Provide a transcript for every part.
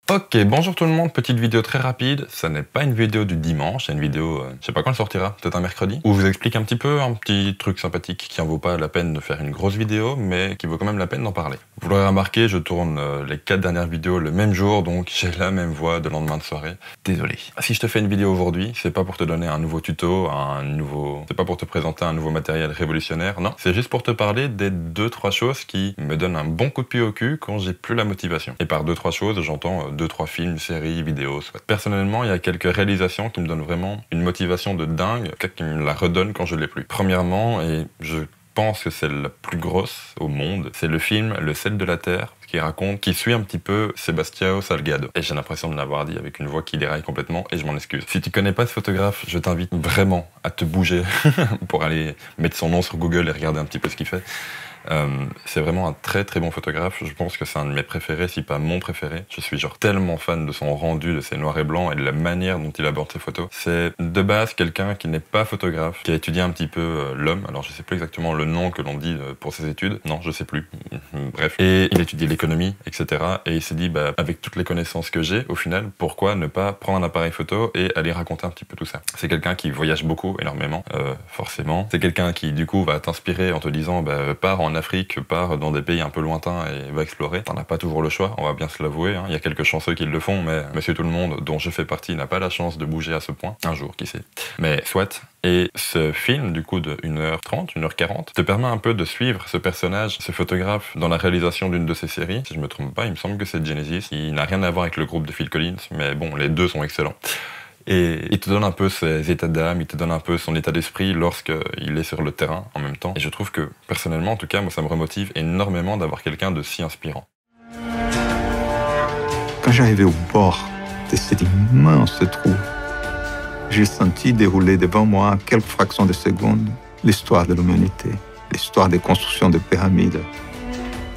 Ok, bonjour tout le monde, petite vidéo très rapide, ça n'est pas une vidéo du dimanche, c'est une vidéo, je sais pas quand elle sortira, peut-être un mercredi, où je vous explique un petit peu, un petit truc sympathique qui en vaut pas la peine de faire une grosse vidéo, mais qui vaut quand même la peine d'en parler. Vous l'aurez remarqué, je tourne les 4 dernières vidéos le même jour, donc j'ai la même voix de lendemain de soirée. Désolé. Si je te fais une vidéo aujourd'hui, c'est pas pour te donner un nouveau tuto, c'est pas pour te présenter un nouveau matériel révolutionnaire, non, c'est juste pour te parler des 2-3 choses qui me donnent un bon coup de pied au cul quand j'ai plus la motivation. Et par 2-3 choses, j'entends 2-3 films, séries, vidéos, soit. Personnellement, il y a quelques réalisations qui me donnent vraiment une motivation de dingue, qui me la redonnent quand je l'ai plus. Premièrement, et je pense que c'est la plus grosse au monde, c'est le film Le sel de la terre, qui suit un petit peu Sebastião Salgado. Et j'ai l'impression de l'avoir dit avec une voix qui déraille complètement, et je m'en excuse. Si tu connais pas ce photographe, je t'invite vraiment à te bouger pour aller mettre son nom sur Google et regarder un petit peu ce qu'il fait. C'est vraiment un très très bon photographe, je pense que c'est un de mes préférés, si pas mon préféré. Je suis genre tellement fan de son rendu, de ses noirs et blancs et de la manière dont il aborde ses photos. C'est de base quelqu'un qui n'est pas photographe, qui a étudié un petit peu l'homme, alors je sais plus exactement le nom que l'on dit pour ses études, non je sais plus, bref. Et il étudie l'économie, etc. Et il s'est dit, bah, avec toutes les connaissances que j'ai, au final, pourquoi ne pas prendre un appareil photo et aller raconter un petit peu tout ça. C'est quelqu'un qui voyage beaucoup, énormément, forcément. C'est quelqu'un qui du coup va t'inspirer en te disant, bah, pars en Afrique, part dans des pays un peu lointains et va explorer. T'en as pas toujours le choix, on va bien se l'avouer, hein. Il y a quelques chanceux qui le font, mais monsieur tout le monde, dont je fais partie, n'a pas la chance de bouger à ce point. Un jour, qui sait. Mais soit. Et ce film, du coup, de 1h30, 1h40, te permet un peu de suivre ce personnage, ce photographe, dans la réalisation d'une de ses séries. Si je me trompe pas, il me semble que c'est Genesis. Il n'a rien à voir avec le groupe de Phil Collins, mais bon, les deux sont excellents. Et il te donne un peu ses états d'âme, il te donne un peu son état d'esprit lorsqu'il est sur le terrain en même temps. Et je trouve que, personnellement, en tout cas, moi ça me remotive énormément d'avoir quelqu'un de si inspirant. Quand j'arrivais au bord de cet immense trou, j'ai senti dérouler devant moi en quelques fractions de secondes l'histoire de l'humanité, l'histoire des constructions de pyramides,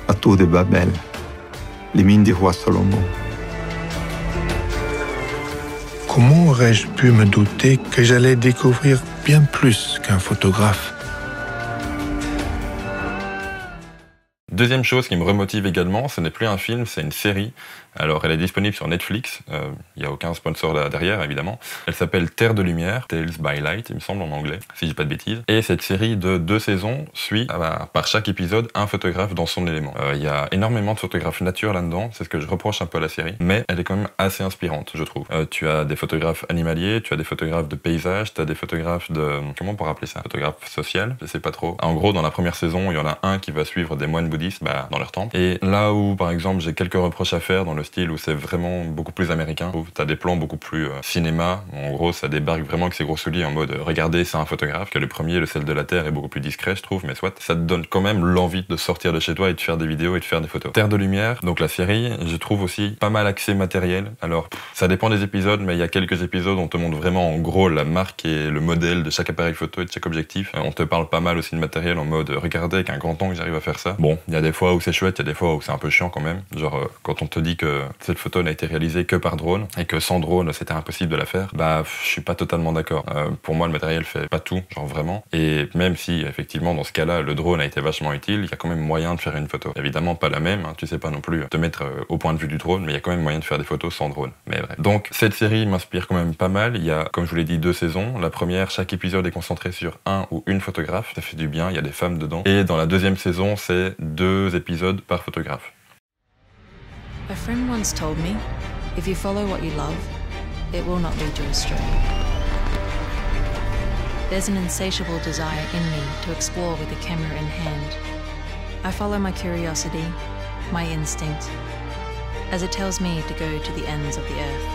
la tour de Babel, les mines du roi Salomon. Comment aurais-je pu me douter que j'allais découvrir bien plus qu'un photographe? Deuxième chose qui me remotive également, ce n'est plus un film, c'est une série. Alors elle est disponible sur Netflix, il n'y a aucun sponsor là derrière évidemment. Elle s'appelle Terre de lumière, Tales by Light il me semble en anglais, si je dis pas de bêtises. Et cette série de 2 saisons suit par chaque épisode un photographe dans son élément. Il y a énormément de photographes nature là-dedans, c'est ce que je reproche un peu à la série, mais elle est quand même assez inspirante je trouve. Tu as des photographes animaliers, tu as des photographes de paysages, tu as des photographes de... comment on pourrait appeler ça? Photographe social, je sais pas trop. En gros dans la première saison il y en a un qui va suivre des moines bouddhistes dans leur temple. Et là où par exemple j'ai quelques reproches à faire dans le style où c'est vraiment beaucoup plus américain, où t'as des plans beaucoup plus cinéma, en gros ça débarque vraiment avec ses gros souliers en mode regardez c'est un photographe, que le premier, le sel de la terre, est beaucoup plus discret je trouve, mais soit ça te donne quand même l'envie de sortir de chez toi et de faire des vidéos et de faire des photos. Terre de lumière, donc la série, je trouve aussi pas mal axé matériel, alors ça dépend des épisodes, mais il y a quelques épisodes où on te montre vraiment en gros la marque et le modèle de chaque appareil photo et de chaque objectif. On te parle pas mal aussi de matériel en mode regardez avec un grand angle j'arrive à faire ça. Bon, il y a des fois où c'est chouette, il y a des fois où c'est un peu chiant quand même, genre quand on te dit que cette photo n'a été réalisée que par drone et que sans drone c'était impossible de la faire, bah je suis pas totalement d'accord. Pour moi le matériel fait pas tout, genre vraiment, et même si effectivement dans ce cas-là le drone a été vachement utile, il y a quand même moyen de faire une photo. Évidemment pas la même, hein, tu sais pas non plus te mettre au point de vue du drone, mais il y a quand même moyen de faire des photos sans drone, mais bref. Donc cette série m'inspire quand même pas mal, il y a comme je vous l'ai dit 2 saisons, la première chaque épisode est concentré sur un ou une photographe, ça fait du bien, il y a des femmes dedans, et dans la deuxième saison c'est 2 épisodes par photographe. A friend once told me, if you follow what you love, it will not lead you astray. There's an insatiable desire in me to explore with a camera in hand. I follow my curiosity, my instinct, as it tells me to go to the ends of the earth.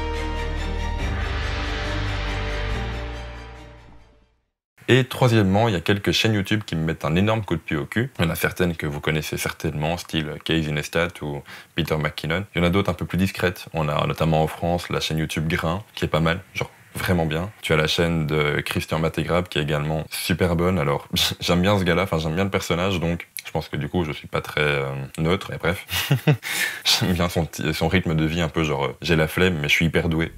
Et troisièmement, il y a quelques chaînes YouTube qui me mettent un énorme coup de pied au cul. Il y en a certaines que vous connaissez certainement, style Casey Neistat ou Peter McKinnon. Il y en a d'autres un peu plus discrètes. On a notamment en France la chaîne YouTube Grain, qui est pas mal, genre vraiment bien. Tu as la chaîne de Christian Mattegrab, qui est également super bonne. Alors, j'aime bien ce gars-là, enfin j'aime bien le personnage, donc je pense que du coup je suis pas très neutre, mais bref. J'aime bien son rythme de vie un peu genre, j'ai la flemme, mais je suis hyper doué.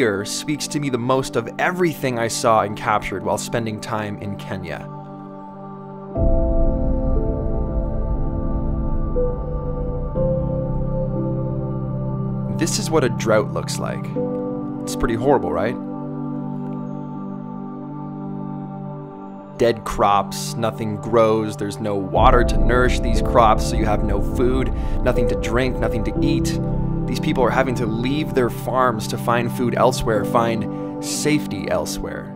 here speaks to me the most of everything I saw and captured while spending time in Kenya. This is what a drought looks like. It's pretty horrible, right? Dead crops, nothing grows, there's no water to nourish these crops, so you have no food, nothing to drink, nothing to eat. These people are having to leave their farms to find food elsewhere, find safety elsewhere.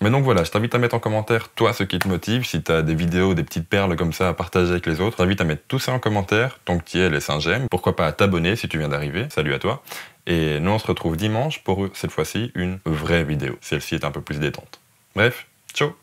Mais donc voilà, je t'invite à mettre en commentaire, toi, ce qui te motive. Si tu as des vidéos, des petites perles comme ça à partager avec les autres, je t'invite à mettre tout ça en commentaire. Tant que tu y es, laisse un j'aime. Pourquoi pas à t'abonner si tu viens d'arriver. Salut à toi. Et nous, on se retrouve dimanche pour, cette fois-ci, une vraie vidéo. Celle-ci est un peu plus détente. Bref, ciao.